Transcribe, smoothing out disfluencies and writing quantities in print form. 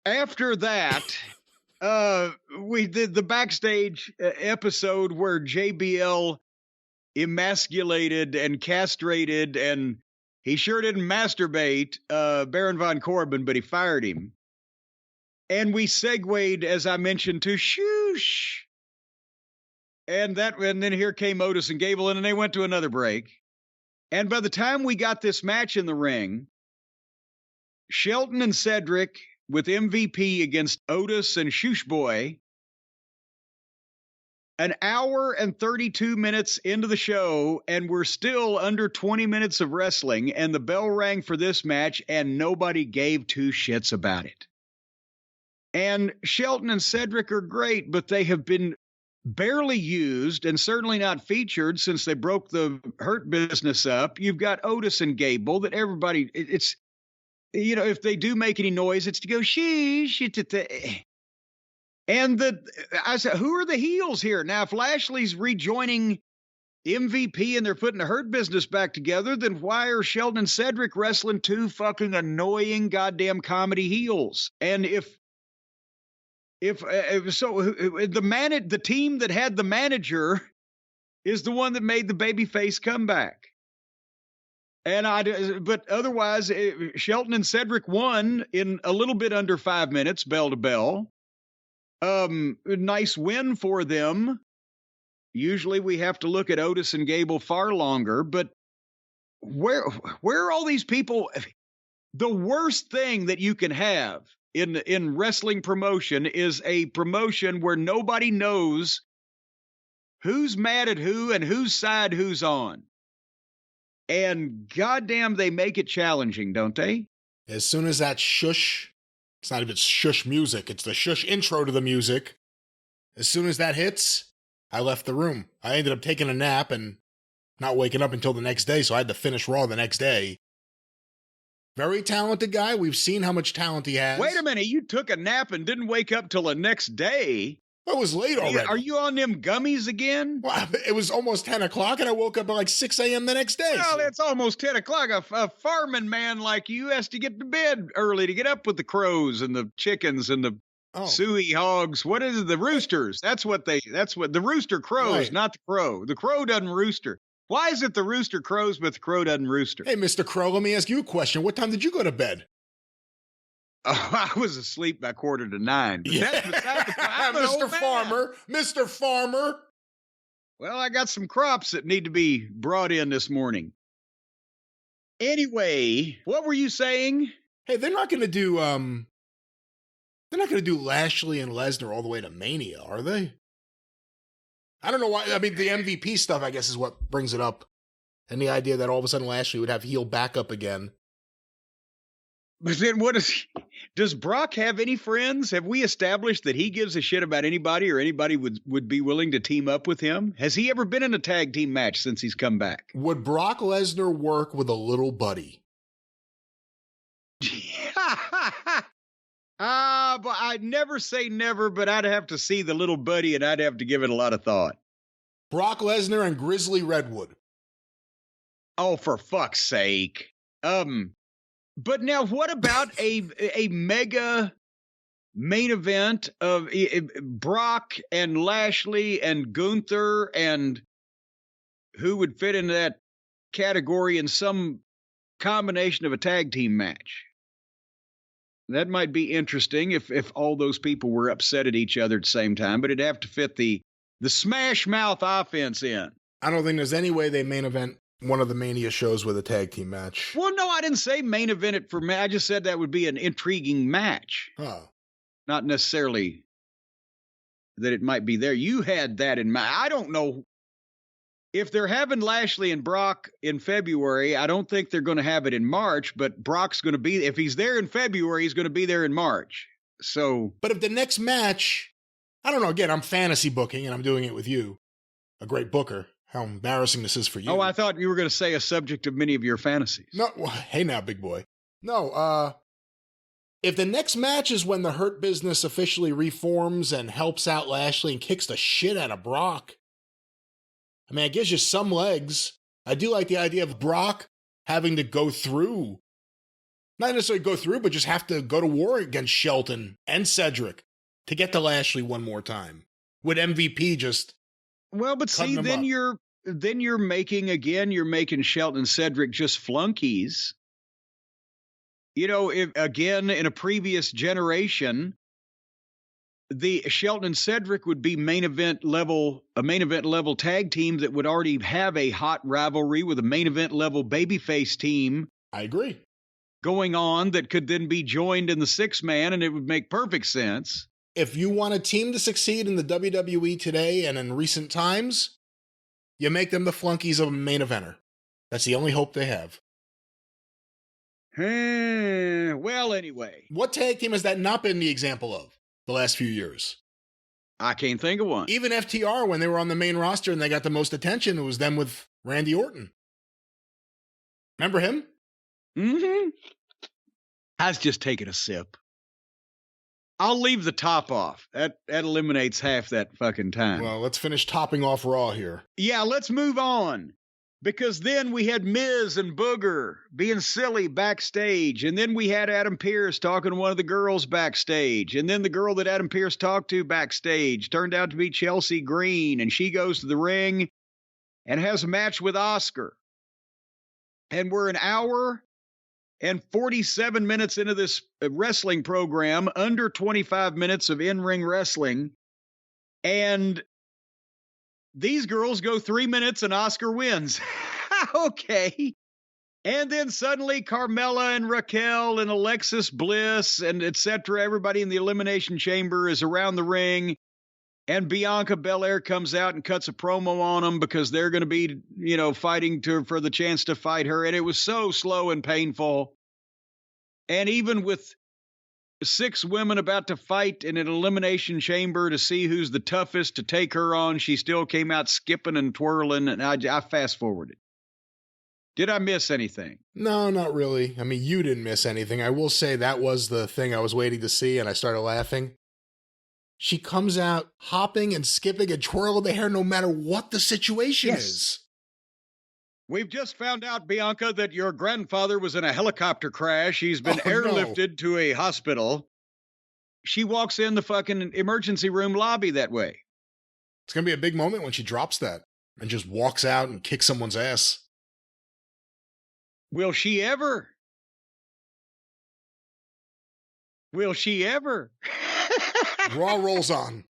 after that, we did the backstage episode where JBL emasculated and castrated, and he sure didn't masturbate Baron von Corbin, but he fired him. And we segued, as I mentioned, to Shoosh. And then here came Otis and Gable, and then they went to another break. And by the time we got this match in the ring, Shelton and Cedric with MVP against Otis and Shoosh Boy, an hour and 32 minutes into the show, and we're still under 20 minutes of wrestling, and the bell rang for this match, and nobody gave two shits about it. And Shelton and Cedric are great, but they have been barely used and certainly not featured since they broke the Hurt Business up. You've got Otis and Gable that everybody, it's, you know, if they do make any noise, it's to go, sheesh. And I said, who are the heels here? Now, if Lashley's rejoining MVP and they're putting the Hurt Business back together, then why are Shelton and Cedric wrestling two fucking annoying goddamn comedy heels? And if the team that had the manager is the one that made the babyface comeback. But otherwise, Shelton and Cedric won in a little bit under 5 minutes, bell to bell. Nice win for them. Usually we have to look at Otis and Gable far longer, but where are all these people? The worst thing that you can have in wrestling promotion is a promotion where nobody knows who's mad at who and whose side who's on. And goddamn, they make it challenging, don't they? As soon as that shush, it's not even shush music, it's the shush intro to the music. As soon as that hits, I left the room. I ended up taking a nap and not waking up until the next day, so I had to finish Raw the next day. Very talented guy. We've seen how much talent he has. Wait a minute, you took a nap and didn't wake up till the next day? I was late already. Are you on them gummies again? Well, it was almost 10 o'clock, and I woke up at like 6 a.m. the next day. Well, it's almost 10 o'clock. A farming man like you has to get to bed early to get up with the crows and the chickens and the suey hogs. What is it? The roosters. That's what the rooster crows, right. Not the crow. The crow doesn't rooster. Why is it the rooster crows, but the crow doesn't rooster? Hey, Mr. Crow, let me ask you a question. What time did you go to bed? Oh, I was asleep by 8:45. Yeah. Mr. Farmer. Mr. Farmer. Well, I got some crops that need to be brought in this morning. Anyway, what were you saying? Hey, they're not going to do Lashley and Lesnar all the way to Mania, are they? I don't know why. I mean, the MVP stuff, I guess, is what brings it up. And the idea that all of a sudden Lashley would have heel backup again. But then does Brock have any friends? Have we established that he gives a shit about anybody or anybody would be willing to team up with him? Has he ever been in a tag team match since he's come back? Would Brock Lesnar work with a little buddy? But I'd never say never, but I'd have to see the little buddy and I'd have to give it a lot of thought. Brock Lesnar and Grizzly Redwood. Oh, for fuck's sake. But now what about a mega main event of Brock and Lashley and Gunther, and who would fit into that category in some combination of a tag team match? That might be interesting if all those people were upset at each other at the same time, but it'd have to fit the Smash Mouth offense in. I don't think there's any way they main event one of the Mania shows with a tag team match. Well, no, I didn't say main event it for me. I just said that would be an intriguing match. Oh. Not necessarily that it might be there. You had that in mind. I don't know. If they're having Lashley and Brock in February, I don't think they're going to have it in March, but Brock's going to be, if he's there in February, he's going to be there in March. So. But if the next match, I don't know, again, I'm fantasy booking and I'm doing it with you, a great booker. How embarrassing this is for you. Oh, I thought you were going to say a subject of many of your fantasies. No, well, hey now, big boy. No, if the next match is when the Hurt Business officially reforms and helps out Lashley and kicks the shit out of Brock, I mean, it gives you some legs. I do like the idea of Brock having to go through Not necessarily go through, but just have to go to war against Shelton and Cedric to get to Lashley one more time. With MVP just Well, but see, then you're making Shelton and Cedric just flunkies. If, again, in a previous generation, the Shelton and Cedric would be a main event level tag team that would already have a hot rivalry with a main event level babyface team. I agree. Going on that could then be joined in the 6-man, and it would make perfect sense. If you want a team to succeed in the WWE today and in recent times, you make them the flunkies of a main eventer. That's the only hope they have. Well, anyway. What tag team has that not been the example of the last few years? I can't think of one. Even FTR, when they were on the main roster and they got the most attention, it was them with Randy Orton. Remember him? Mm-hmm. I was just taking a sip. I'll leave the top off. That eliminates half that fucking time. Well, let's finish topping off Raw here. Yeah, let's move on. Because then we had Miz and Booger being silly backstage. And then we had Adam Pearce talking to one of the girls backstage. And then the girl that Adam Pearce talked to backstage turned out to be Chelsea Green. And she goes to the ring and has a match with Oscar. And we're an hour and 47 minutes into this wrestling program, under 25 minutes of in-ring wrestling. And these girls go 3 minutes and Oscar wins. Okay. And then suddenly Carmella and Raquel and Alexis Bliss and etc. Everybody in the Elimination Chamber is around the ring. And Bianca Belair comes out and cuts a promo on them because they're going to be, fighting for the chance to fight her. And it was so slow and painful. And even with 6 women about to fight in an elimination chamber to see who's the toughest to take her on, she still came out skipping and twirling. And I fast forwarded. Did I miss anything? No, not really. I mean, you didn't miss anything. I will say that was the thing I was waiting to see, and I started laughing. She comes out hopping and skipping and twirling the hair no matter what the situation is. We've just found out, Bianca, that your grandfather was in a helicopter crash. He's been airlifted to a hospital. She walks in the fucking emergency room lobby that way. It's going to be a big moment when she drops that and just walks out and kicks someone's ass. Will she ever? Will she ever? Raw rolls on.